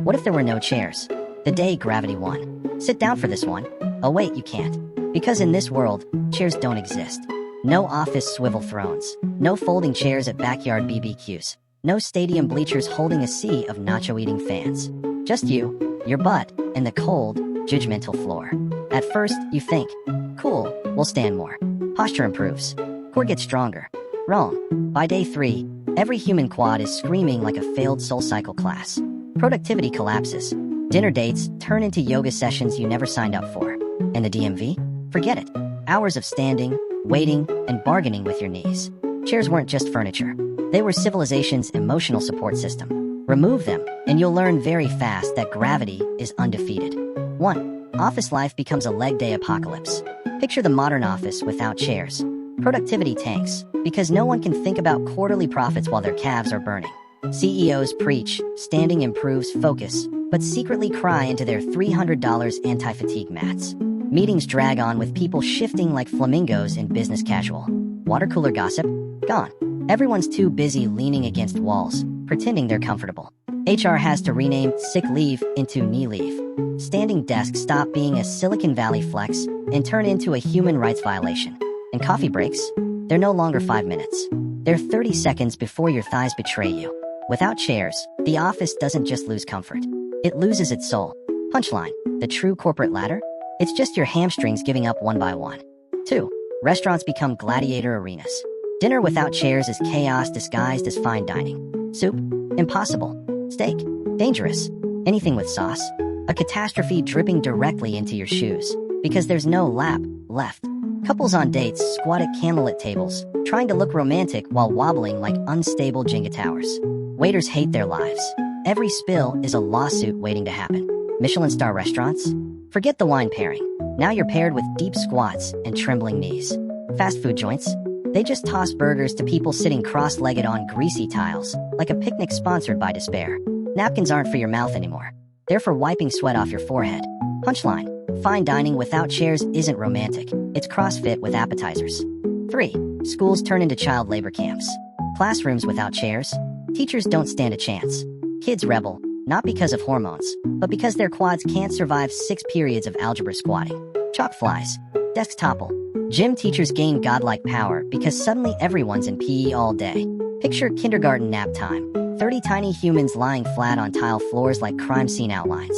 What if there were no chairs? The day gravity won. Sit down for this one. Oh wait, you can't. Because in this world, chairs don't exist. No office swivel thrones. No folding chairs at backyard BBQs. No stadium bleachers holding a sea of nacho-eating fans. Just you, your butt, and the cold, judgmental floor. At first, you think, cool, we'll stand more. Posture improves. Core gets stronger. Wrong. By day 3, every human quad is screaming like a failed SoulCycle class. Productivity collapses. Dinner dates turn into yoga sessions you never signed up for. And the DMV? Forget it. Hours of standing, waiting, and bargaining with your knees. Chairs weren't just furniture. They were civilization's emotional support system. Remove them, and you'll learn very fast that gravity is undefeated. 1. Office life becomes a leg day apocalypse. Picture the modern office without chairs. Productivity tanks, because no one can think about quarterly profits while their calves are burning. CEOs preach, standing improves focus, but secretly cry into their $300 anti-fatigue mats. Meetings drag on with people shifting like flamingos in business casual. Water cooler gossip? Gone. Everyone's too busy leaning against walls, pretending they're comfortable. HR has to rename sick leave into knee leave. Standing desks stop being a Silicon Valley flex and turn into a human rights violation. And coffee breaks? They're no longer 5 minutes. They're 30 seconds before your thighs betray you. Without chairs, the office doesn't just lose comfort. It loses its soul. Punchline: the true corporate ladder? It's just your hamstrings giving up one by one. 2. Restaurants become gladiator arenas. Dinner without chairs is chaos disguised as fine dining. Soup? Impossible. Steak? Dangerous. Anything with sauce? A catastrophe dripping directly into your shoes. Because there's no lap left. Couples on dates squat at candlelit tables, trying to look romantic while wobbling like unstable Jenga towers. Waiters hate their lives. Every spill is a lawsuit waiting to happen. Michelin star restaurants? Forget the wine pairing. Now you're paired with deep squats and trembling knees. Fast food joints? They just toss burgers to people sitting cross-legged on greasy tiles, like a picnic sponsored by despair. Napkins aren't for your mouth anymore. They're for wiping sweat off your forehead. Punchline: fine dining without chairs isn't romantic. It's CrossFit with appetizers. 3. Schools turn into child labor camps. Classrooms without chairs? Teachers don't stand a chance. Kids rebel, not because of hormones, but because their quads can't survive 6 periods of algebra squatting. Chalk flies. Desks topple. Gym teachers gain godlike power because suddenly everyone's in PE all day. Picture kindergarten nap time. 30 tiny humans lying flat on tile floors like crime scene outlines.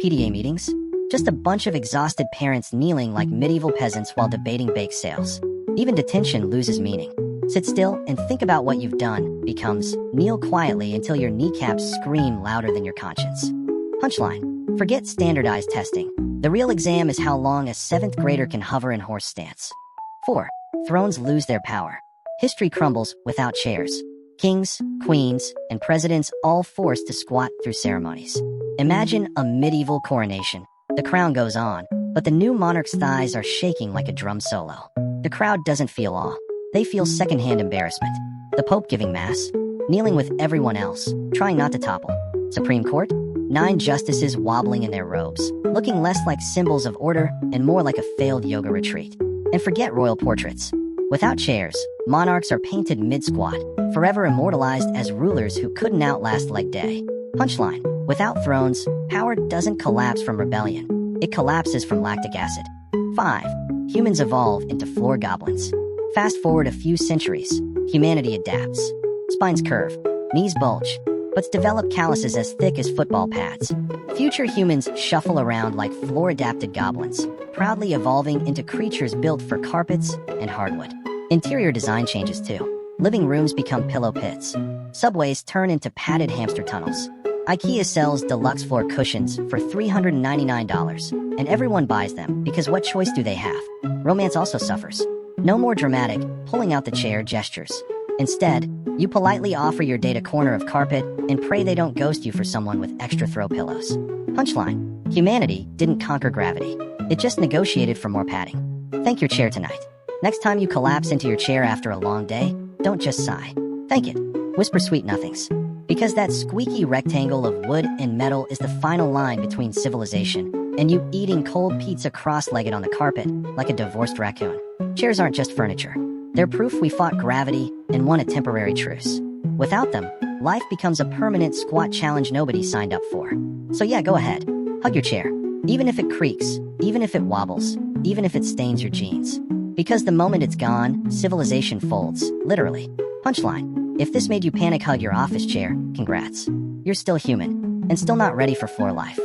PTA meetings? Just a bunch of exhausted parents kneeling like medieval peasants while debating bake sales. Even detention loses meaning. Sit still and think about what you've done becomes kneel quietly until your kneecaps scream louder than your conscience. Punchline: forget standardized testing. The real exam is how long a 7th grader can hover in horse stance. 4. Thrones lose their power. History crumbles without chairs. Kings, queens, and presidents all forced to squat through ceremonies. Imagine a medieval coronation. The crown goes on, but the new monarch's thighs are shaking like a drum solo. The crowd doesn't feel awe. They feel secondhand embarrassment. The Pope giving mass, kneeling with everyone else, trying not to topple. Supreme Court? 9 justices wobbling in their robes, looking less like symbols of order and more like a failed yoga retreat. And forget royal portraits. Without chairs, monarchs are painted mid-squat, forever immortalized as rulers who couldn't outlast leg day. Punchline: without thrones, power doesn't collapse from rebellion. It collapses from lactic acid. 5. Humans evolve into floor goblins. Fast forward a few centuries, humanity adapts. Spines curve, knees bulge, but develop calluses as thick as football pads. Future humans shuffle around like floor-adapted goblins, proudly evolving into creatures built for carpets and hardwood. Interior design changes too. Living rooms become pillow pits. Subways turn into padded hamster tunnels. IKEA sells deluxe floor cushions for $399, and everyone buys them because what choice do they have? Romance also suffers. No more dramatic, pulling out the chair gestures. Instead, you politely offer your date a corner of carpet and pray they don't ghost you for someone with extra throw pillows. Punchline: humanity didn't conquer gravity. It just negotiated for more padding. Thank your chair tonight. Next time you collapse into your chair after a long day, don't just sigh. Thank it. Whisper sweet nothings. Because that squeaky rectangle of wood and metal is the final line between civilization and you eating cold pizza cross-legged on the carpet like a divorced raccoon. Chairs aren't just furniture. They're proof we fought gravity and won a temporary truce. Without them, life becomes a permanent squat challenge nobody signed up for. So yeah, go ahead. Hug your chair. Even if it creaks, even if it wobbles, even if it stains your jeans. Because the moment it's gone, civilization folds, literally. Punchline. If this made you panic hug your office chair, congrats. You're still human, and still not ready for floor life.